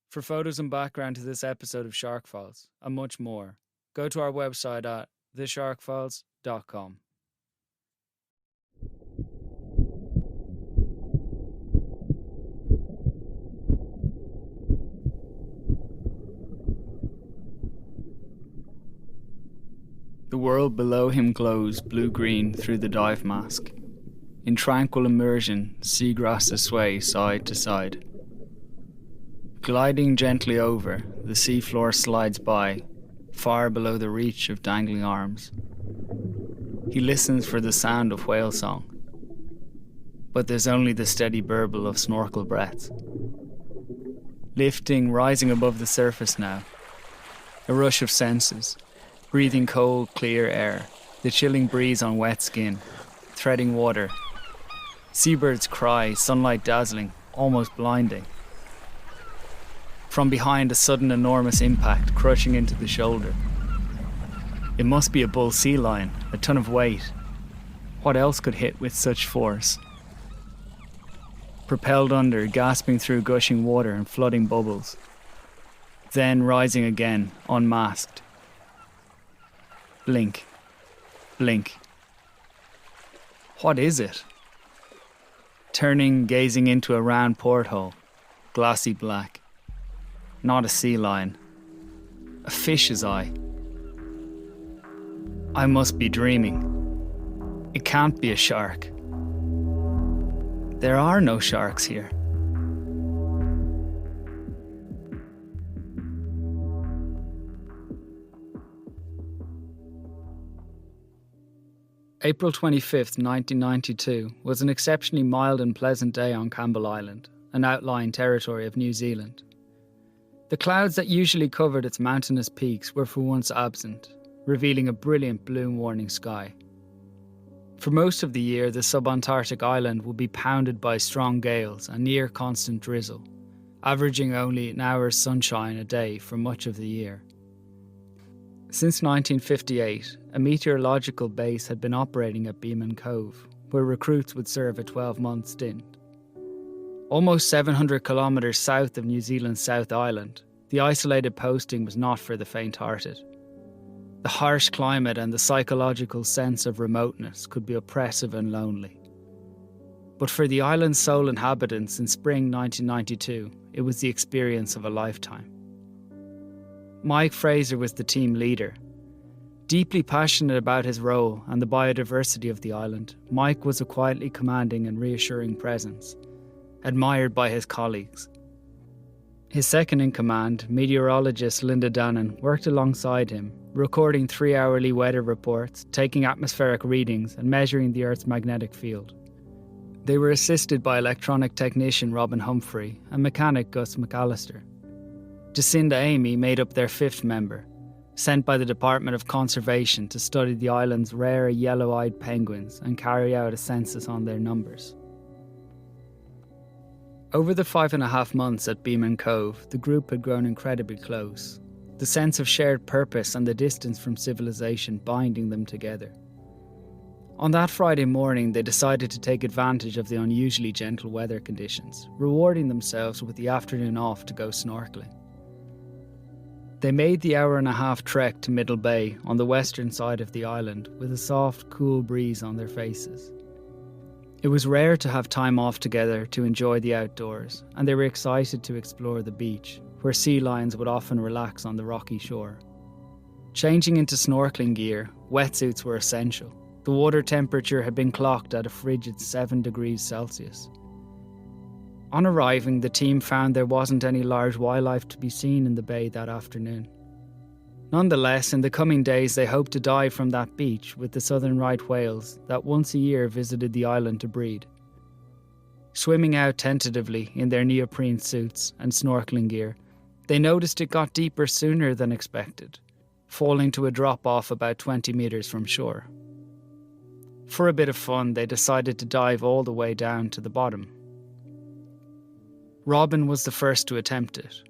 For photos and background to this episode of Shark Files and much more, go to our website at thesharkfiles.com. The world below him glows blue-green through the dive mask. In tranquil immersion, seagrasses sway side to side. Gliding gently over, the seafloor slides by, far below the reach of dangling arms. He listens for the sound of whale song, but there's only the steady burble of snorkel breaths. Lifting, rising above the surface now, a rush of senses. Breathing cold, clear air, the chilling breeze on wet skin, threading water. Seabirds cry, sunlight dazzling, almost blinding. From behind, a sudden enormous impact crushing into the shoulder. It must be a bull sea lion, a ton of weight. What else could hit with such force? Propelled under, gasping through gushing water and flooding bubbles. Then rising again, unmasked. Blink. Blink. What is it? Turning, gazing into a round porthole, glassy black. Not a sea lion. A fish's eye. I must be dreaming. It can't be a shark. There are no sharks here. April 25th, 1992 was an exceptionally mild and pleasant day on Campbell Island, an outlying territory of New Zealand. The clouds that usually covered its mountainous peaks were for once absent, revealing a brilliant blue morning sky. For most of the year, the sub-Antarctic island would be pounded by strong gales and near constant drizzle, averaging only an hour's sunshine a day for much of the year. Since 1958, a meteorological base had been operating at Beeman Cove, where recruits would serve a 12-month stint. Almost 700 kilometres south of New Zealand's South Island, the isolated posting was not for the faint-hearted. The harsh climate and the psychological sense of remoteness could be oppressive and lonely. But for the island's sole inhabitants in spring 1992, it was the experience of a lifetime. Mike Fraser was the team leader. Deeply passionate about his role and the biodiversity of the island, Mike was a quietly commanding and reassuring presence, admired by his colleagues. His second-in-command, meteorologist Linda Dannon, worked alongside him, recording 3-hourly weather reports, taking atmospheric readings and measuring the Earth's magnetic field. They were assisted by electronic technician Robin Humphrey and mechanic Gus McAllister. Jacinda Amy made up their fifth member, sent by the Department of Conservation to study the island's rare yellow-eyed penguins and carry out a census on their numbers. Over the 5.5 months at Beeman Cove, the group had grown incredibly close, the sense of shared purpose and the distance from civilization binding them together. On that Friday morning, they decided to take advantage of the unusually gentle weather conditions, rewarding themselves with the afternoon off to go snorkeling. They made the hour-and-a-half trek to Middle Bay on the western side of the island with a soft, cool breeze on their faces. It was rare to have time off together to enjoy the outdoors, and they were excited to explore the beach, where sea lions would often relax on the rocky shore. Changing into snorkeling gear, wetsuits were essential. The water temperature had been clocked at a frigid 7 degrees Celsius. On arriving, the team found there wasn't any large wildlife to be seen in the bay that afternoon. Nonetheless, in the coming days they hoped to dive from that beach with the southern right whales that once a year visited the island to breed. Swimming out tentatively in their neoprene suits and snorkeling gear, they noticed it got deeper sooner than expected, falling to a drop-off about 20 metres from shore. For a bit of fun, they decided to dive all the way down to the bottom. Robin was the first to attempt it.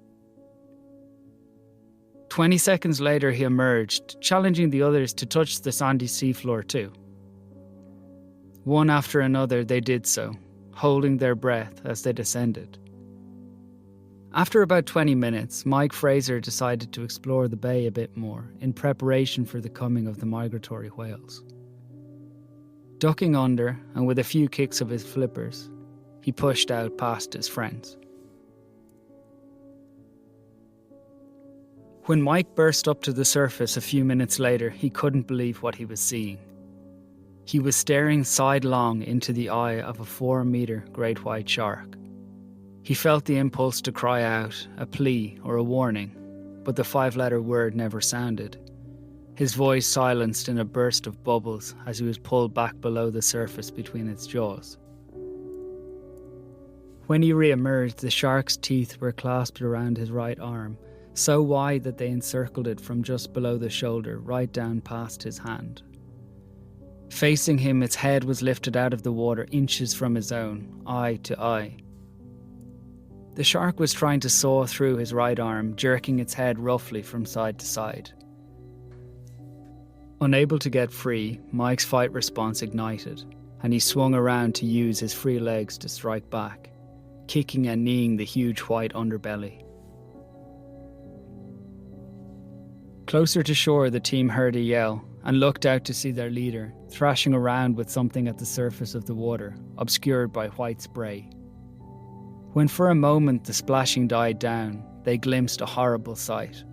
20 seconds later he emerged, challenging the others to touch the sandy seafloor too. One after another they did so, holding their breath as they descended. After about 20 minutes, Mike Fraser decided to explore the bay a bit more in preparation for the coming of the migratory whales. Ducking under and with a few kicks of his flippers, he pushed out past his friends. When Mike burst up to the surface a few minutes later, he couldn't believe what he was seeing. He was staring sidelong into the eye of a 4-metre great white shark. He felt the impulse to cry out, a plea or a warning, but the 5-letter word never sounded. His voice silenced in a burst of bubbles as he was pulled back below the surface between its jaws. When he re-emerged, the shark's teeth were clasped around his right arm, so wide that they encircled it from just below the shoulder right down past his hand. Facing him, its head was lifted out of the water inches from his own, eye to eye. The shark was trying to saw through his right arm, jerking its head roughly from side to side. Unable to get free, Mike's fight response ignited, and he swung around to use his free legs to strike back, kicking and kneeing the huge white underbelly. Closer to shore, the team heard a yell and looked out to see their leader thrashing around with something at the surface of the water, obscured by white spray. When for a moment the splashing died down, they glimpsed a horrible sight.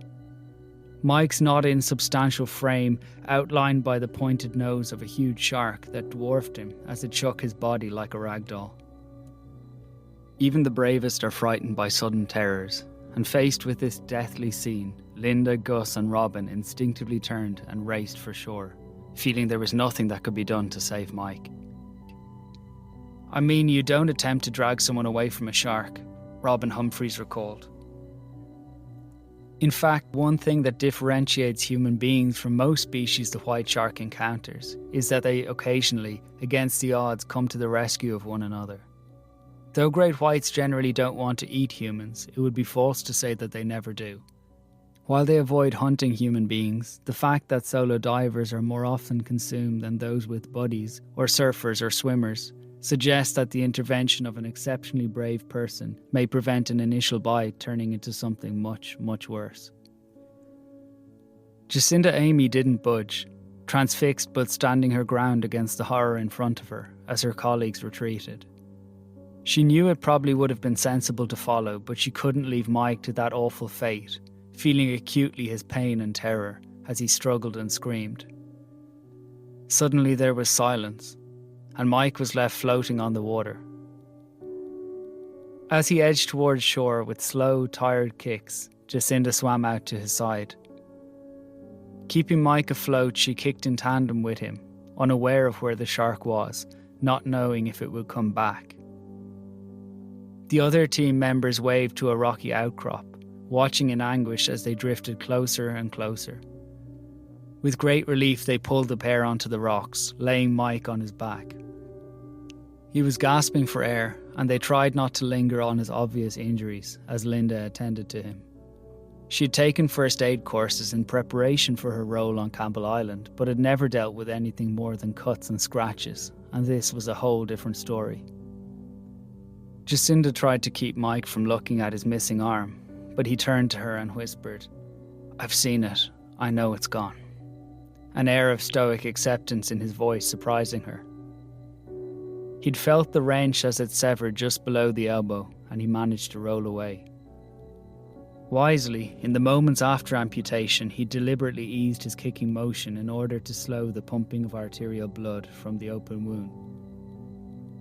Mike's not insubstantial frame outlined by the pointed nose of a huge shark that dwarfed him as it shook his body like a rag doll. Even the bravest are frightened by sudden terrors, and faced with this deathly scene, Linda, Gus and Robin instinctively turned and raced for shore, feeling there was nothing that could be done to save Mike. "I mean, you don't attempt to drag someone away from a shark," Robin Humphries recalled. In fact, one thing that differentiates human beings from most species the white shark encounters is that they occasionally, against the odds, come to the rescue of one another. Though great whites generally don't want to eat humans, it would be false to say that they never do. While they avoid hunting human beings, the fact that solo divers are more often consumed than those with buddies, or surfers or swimmers, suggests that the intervention of an exceptionally brave person may prevent an initial bite turning into something much, much worse. Jacinda Amy didn't budge, transfixed but standing her ground against the horror in front of her as her colleagues retreated. She knew it probably would have been sensible to follow, but she couldn't leave Mike to that awful fate, feeling acutely his pain and terror as he struggled and screamed. Suddenly there was silence, and Mike was left floating on the water. As he edged towards shore with slow, tired kicks, Jacinda swam out to his side. Keeping Mike afloat, she kicked in tandem with him, unaware of where the shark was, not knowing if it would come back. The other team members waved to a rocky outcrop, watching in anguish as they drifted closer and closer. With great relief, they pulled the pair onto the rocks, laying Mike on his back. He was gasping for air, and they tried not to linger on his obvious injuries as Linda attended to him. She had taken first aid courses in preparation for her role on Campbell Island, but had never dealt with anything more than cuts and scratches, and this was a whole different story. Jacinda tried to keep Mike from looking at his missing arm, but he turned to her and whispered, "I've seen it. I know it's gone." An air of stoic acceptance in his voice surprising her. He'd felt the wrench as it severed just below the elbow, and he managed to roll away. Wisely, in the moments after amputation, he deliberately eased his kicking motion in order to slow the pumping of arterial blood from the open wound.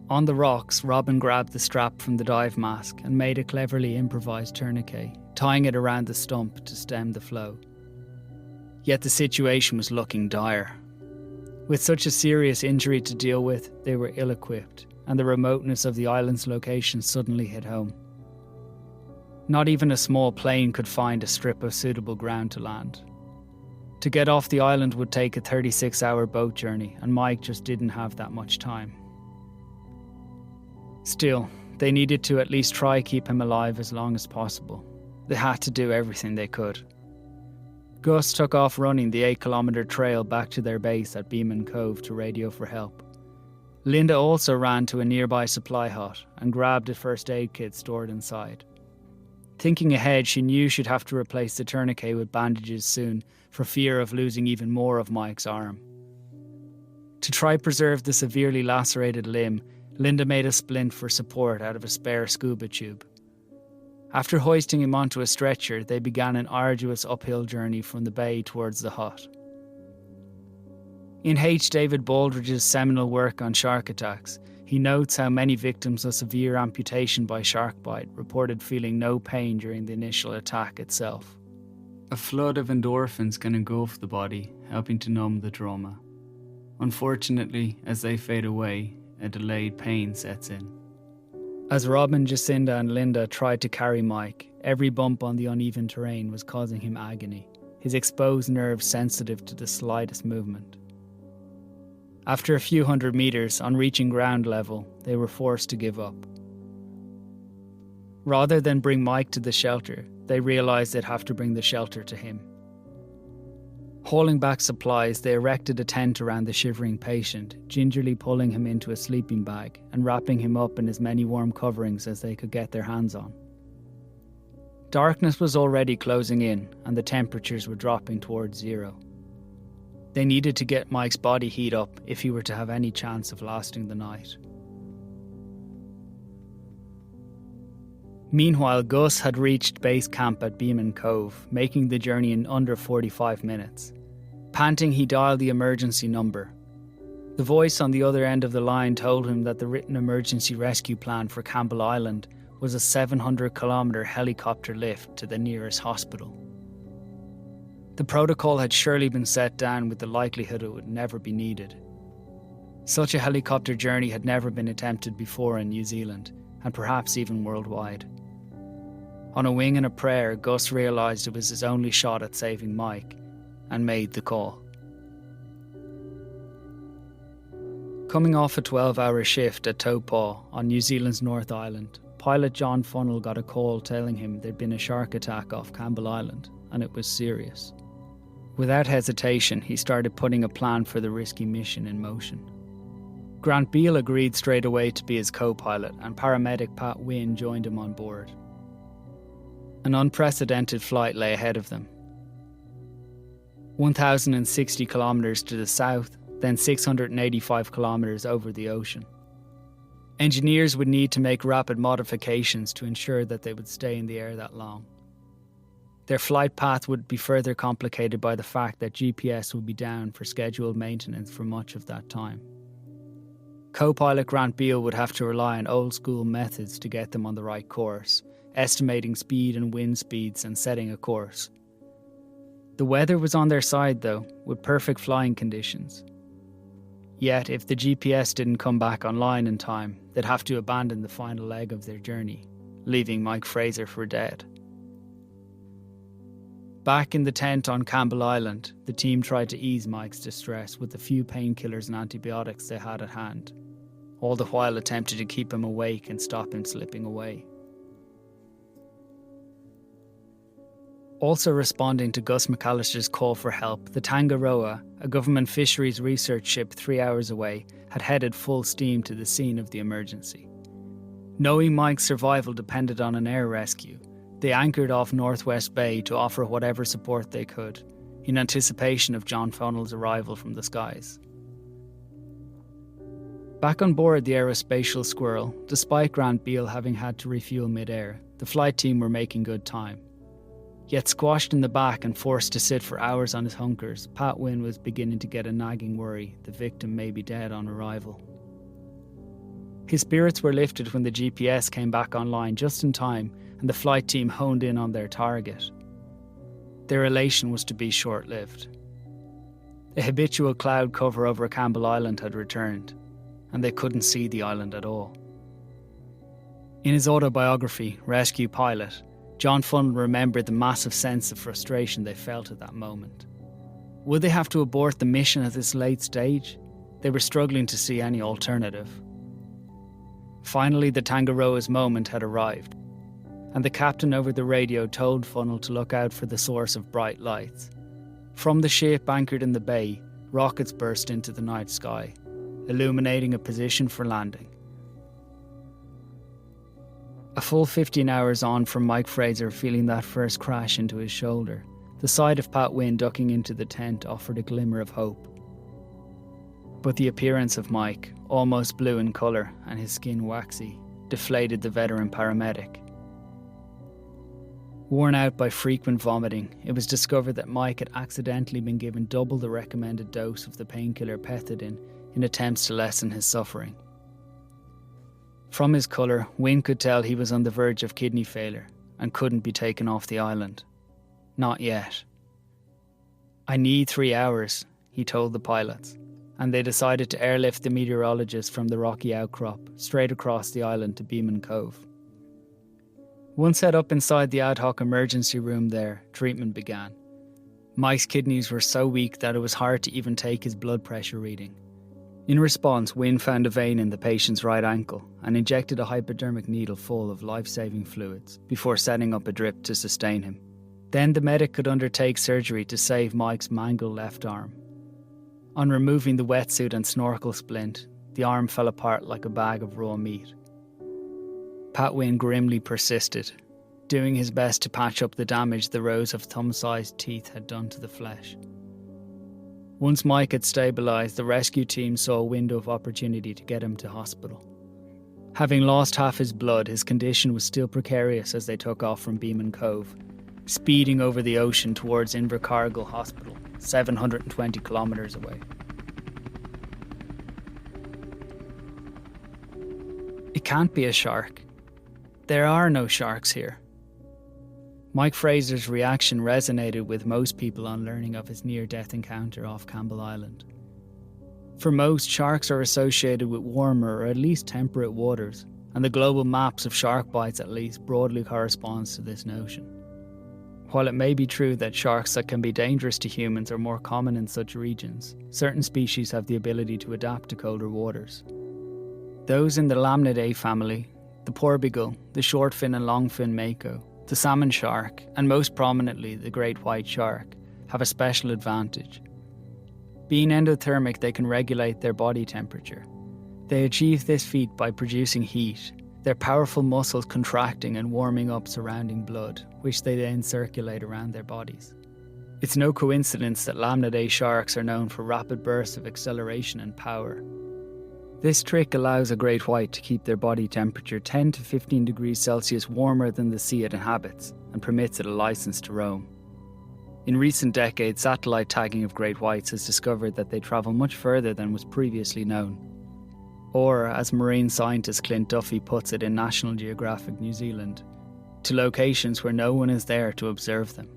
On the rocks, Robin grabbed the strap from the dive mask and made a cleverly improvised tourniquet, tying it around the stump to stem the flow. Yet the situation was looking dire. With such a serious injury to deal with, they were ill-equipped, and the remoteness of the island's location suddenly hit home. Not even a small plane could find a strip of suitable ground to land. To get off the island would take a 36-hour boat journey, and Mike just didn't have that much time. Still, they needed to at least try keep him alive as long as possible. They had to do everything they could. Gus took off running the 8-kilometre trail back to their base at Beeman Cove to radio for help. Linda also ran to a nearby supply hut and grabbed a first aid kit stored inside. Thinking ahead, she knew she'd have to replace the tourniquet with bandages soon for fear of losing even more of Mike's arm. To try preserve the severely lacerated limb, Linda made a splint for support out of a spare scuba tube. After hoisting him onto a stretcher, they began an arduous uphill journey from the bay towards the hut. In H. David Baldridge's seminal work on shark attacks, he notes how many victims of severe amputation by shark bite reported feeling no pain during the initial attack itself. A flood of endorphins can engulf the body, helping to numb the trauma. Unfortunately, as they fade away, a delayed pain sets in. As Robin, Jacinda and Linda tried to carry Mike, every bump on the uneven terrain was causing him agony, his exposed nerves sensitive to the slightest movement. After a few hundred meters, on reaching ground level, they were forced to give up. Rather than bring Mike to the shelter, they realised they'd have to bring the shelter to him. Hauling back supplies, they erected a tent around the shivering patient, gingerly pulling him into a sleeping bag and wrapping him up in as many warm coverings as they could get their hands on. Darkness was already closing in, and the temperatures were dropping towards zero. They needed to get Mike's body heat up if he were to have any chance of lasting the night. Meanwhile, Gus had reached base camp at Beeman Cove, making the journey in under 45 minutes. Panting, he dialed the emergency number. The voice on the other end of the line told him that the written emergency rescue plan for Campbell Island was a 700-kilometre helicopter lift to the nearest hospital. The protocol had surely been set down with the likelihood it would never be needed. Such a helicopter journey had never been attempted before in New Zealand, and perhaps even worldwide. On a wing and a prayer, Gus realised it was his only shot at saving Mike, and made the call. Coming off a 12-hour shift at Taupo on New Zealand's North Island, pilot John Funnell got a call telling him there'd been a shark attack off Campbell Island, and it was serious. Without hesitation, he started putting a plan for the risky mission in motion. Grant Beale agreed straight away to be his co-pilot, and paramedic Pat Wynne joined him on board. An unprecedented flight lay ahead of them. 1,060 kilometres to the south, then 685 kilometres over the ocean. Engineers would need to make rapid modifications to ensure that they would stay in the air that long. Their flight path would be further complicated by the fact that GPS would be down for scheduled maintenance for much of that time. Co-pilot Grant Beale would have to rely on old-school methods to get them on the right course, estimating speed and wind speeds and setting a course. The weather was on their side though, with perfect flying conditions. Yet, if the GPS didn't come back online in time, they'd have to abandon the final leg of their journey, leaving Mike Fraser for dead. Back in the tent on Campbell Island, the team tried to ease Mike's distress with the few painkillers and antibiotics they had at hand, all the while attempting to keep him awake and stop him slipping away. Also responding to Gus McAllister's call for help, the Tangaroa, a government fisheries research ship 3 hours away, had headed full steam to the scene of the emergency. Knowing Mike's survival depended on an air rescue, they anchored off Northwest Bay to offer whatever support they could, in anticipation of John Funnell's arrival from the skies. Back on board the aerospatial Squirrel, despite Grant Beale having had to refuel mid-air, the flight team were making good time. Yet squashed in the back and forced to sit for hours on his hunkers, Pat Wynne was beginning to get a nagging worry the victim may be dead on arrival. His spirits were lifted when the GPS came back online just in time and the flight team honed in on their target. Their elation was to be short-lived. A habitual cloud cover over Campbell Island had returned, and they couldn't see the island at all. In his autobiography, Rescue Pilot, John Funnell remembered the massive sense of frustration they felt at that moment. Would they have to abort the mission at this late stage? They were struggling to see any alternative. Finally, the Tangaroa's moment had arrived, and the captain over the radio told Funnell to look out for the source of bright lights. From the ship anchored in the bay, rockets burst into the night sky, illuminating a position for landing. A full 15 hours on from Mike Fraser feeling that first crash into his shoulder, the sight of Pat Wynne ducking into the tent offered a glimmer of hope. But the appearance of Mike, almost blue in colour and his skin waxy, deflated the veteran paramedic. Worn out by frequent vomiting, it was discovered that Mike had accidentally been given double the recommended dose of the painkiller pethidine in attempts to lessen his suffering. From his colour, Wynne could tell he was on the verge of kidney failure and couldn't be taken off the island. Not yet. "I need 3 hours," he told the pilots, and they decided to airlift the meteorologist from the rocky outcrop straight across the island to Beeman Cove. Once set up inside the ad hoc emergency room there, treatment began. Mike's kidneys were so weak that it was hard to even take his blood pressure reading. In response, Wynne found a vein in the patient's right ankle and injected a hypodermic needle full of life-saving fluids before setting up a drip to sustain him. Then the medic could undertake surgery to save Mike's mangled left arm. On removing the wetsuit and snorkel splint, the arm fell apart like a bag of raw meat. Pat Wynne grimly persisted, doing his best to patch up the damage the rows of thumb-sized teeth had done to the flesh. Once Mike had stabilised, the rescue team saw a window of opportunity to get him to hospital. Having lost half his blood, his condition was still precarious as they took off from Beeman Cove, speeding over the ocean towards Invercargill Hospital, 720 kilometres away. It can't be a shark. There are no sharks here. Mike Fraser's reaction resonated with most people on learning of his near-death encounter off Campbell Island. For most, sharks are associated with warmer or at least temperate waters, and the global maps of shark bites at least broadly corresponds to this notion. While it may be true that sharks that can be dangerous to humans are more common in such regions, certain species have the ability to adapt to colder waters. Those in the Lamnidae family, the porbigal, the shortfin and longfin mako, the salmon shark, and most prominently the great white shark, have a special advantage. Being endothermic, they can regulate their body temperature. They achieve this feat by producing heat, their powerful muscles contracting and warming up surrounding blood, which they then circulate around their bodies. It's no coincidence that Lamnidae sharks are known for rapid bursts of acceleration and power. This trick allows a great white to keep their body temperature 10 to 15 degrees Celsius warmer than the sea it inhabits and permits it a license to roam. In recent decades, satellite tagging of great whites has discovered that they travel much further than was previously known. Or, as marine scientist Clint Duffy puts it in National Geographic New Zealand, to locations where no one is there to observe them.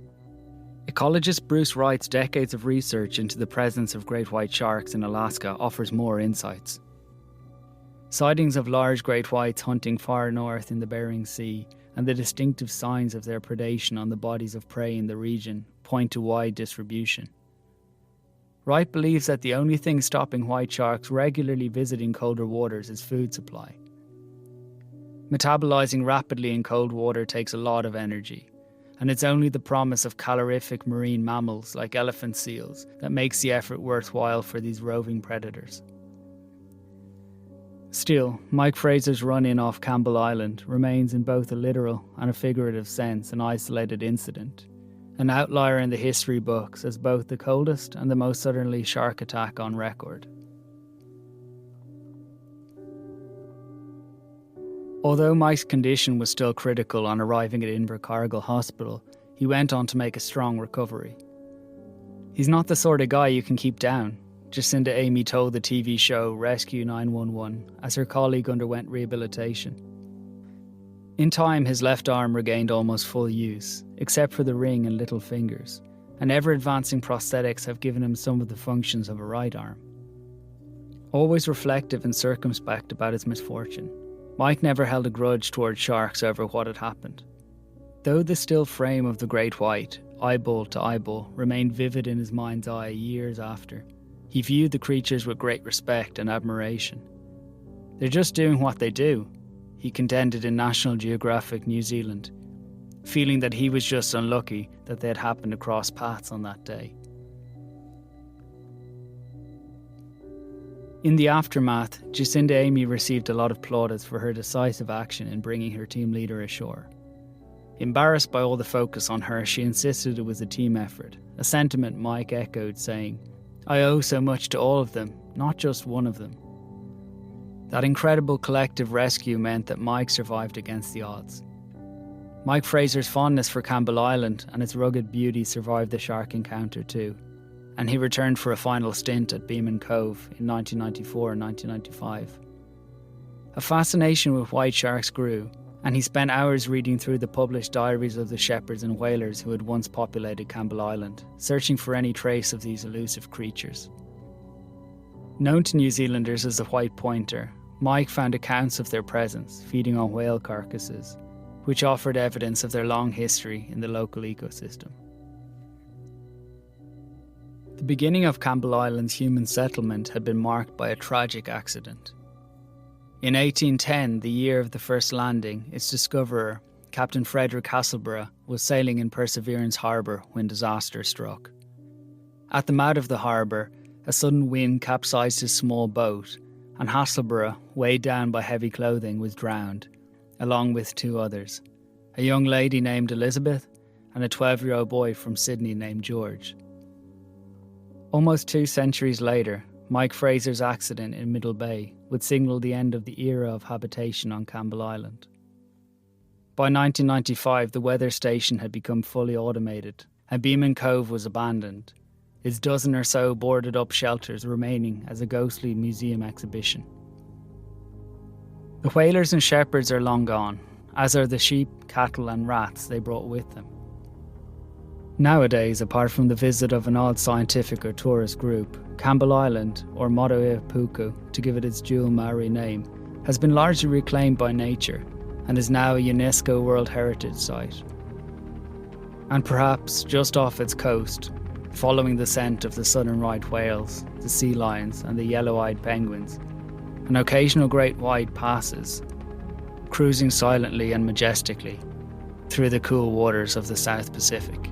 Ecologist Bruce Wright's decades of research into the presence of great white sharks in Alaska offers more insights. Sightings of large great whites hunting far north in the Bering Sea and the distinctive signs of their predation on the bodies of prey in the region point to wide distribution. Wright believes that the only thing stopping white sharks regularly visiting colder waters is food supply. Metabolizing rapidly in cold water takes a lot of energy, and it's only the promise of calorific marine mammals like elephant seals that makes the effort worthwhile for these roving predators. Still, Mike Fraser's run-in off Campbell Island remains in both a literal and a figurative sense an isolated incident, an outlier in the history books as both the coldest and the most southerly shark attack on record. Although Mike's condition was still critical on arriving at Invercargill Hospital, he went on to make a strong recovery. He's not the sort of guy you can keep down, Jacinda Amy told the TV show Rescue 911 as her colleague underwent rehabilitation. In time, his left arm regained almost full use, except for the ring and little fingers, and ever-advancing prosthetics have given him some of the functions of a right arm. Always reflective and circumspect about his misfortune, Mike never held a grudge towards sharks over what had happened. Though the still frame of the great white, eyeball to eyeball, remained vivid in his mind's eye years after, he viewed the creatures with great respect and admiration. They're just doing what they do, he contended in National Geographic New Zealand, feeling that he was just unlucky that they had happened to cross paths on that day. In the aftermath, Jacinda Amy received a lot of plaudits for her decisive action in bringing her team leader ashore. Embarrassed by all the focus on her, she insisted it was a team effort, a sentiment Mike echoed, saying, "I owe so much to all of them, not just one of them." That incredible collective rescue meant that Mike survived against the odds. Mike Fraser's fondness for Campbell Island and its rugged beauty survived the shark encounter too, and he returned for a final stint at Beeman Cove in 1994 and 1995. A fascination with white sharks grew, and he spent hours reading through the published diaries of the shepherds and whalers who had once populated Campbell Island, searching for any trace of these elusive creatures. Known to New Zealanders as the white pointer, Mike found accounts of their presence, feeding on whale carcasses, which offered evidence of their long history in the local ecosystem. The beginning of Campbell Island's human settlement had been marked by a tragic accident. In 1810, the year of the first landing, its discoverer, Captain Frederick Hasselborough, was sailing in Perseverance Harbour when disaster struck. At the mouth of the harbour, a sudden wind capsized his small boat, and Hasselborough, weighed down by heavy clothing, was drowned, along with two others, a young lady named Elizabeth and a 12-year-old boy from Sydney named George. Almost 2 centuries later, Mike Fraser's accident in Middle Bay would signal the end of the era of habitation on Campbell Island. By 1995, the weather station had become fully automated, and Beeman Cove was abandoned, its dozen or so boarded up shelters remaining as a ghostly museum exhibition. The whalers and shepherds are long gone, as are the sheep, cattle and rats they brought with them. Nowadays, apart from the visit of an odd scientific or tourist group, Campbell Island, or Motuiapuku, to give it its dual Maori name, has been largely reclaimed by nature and is now a UNESCO World Heritage Site. And perhaps just off its coast, following the scent of the southern right whales, the sea lions and the yellow-eyed penguins, an occasional great white passes, cruising silently and majestically through the cool waters of the South Pacific.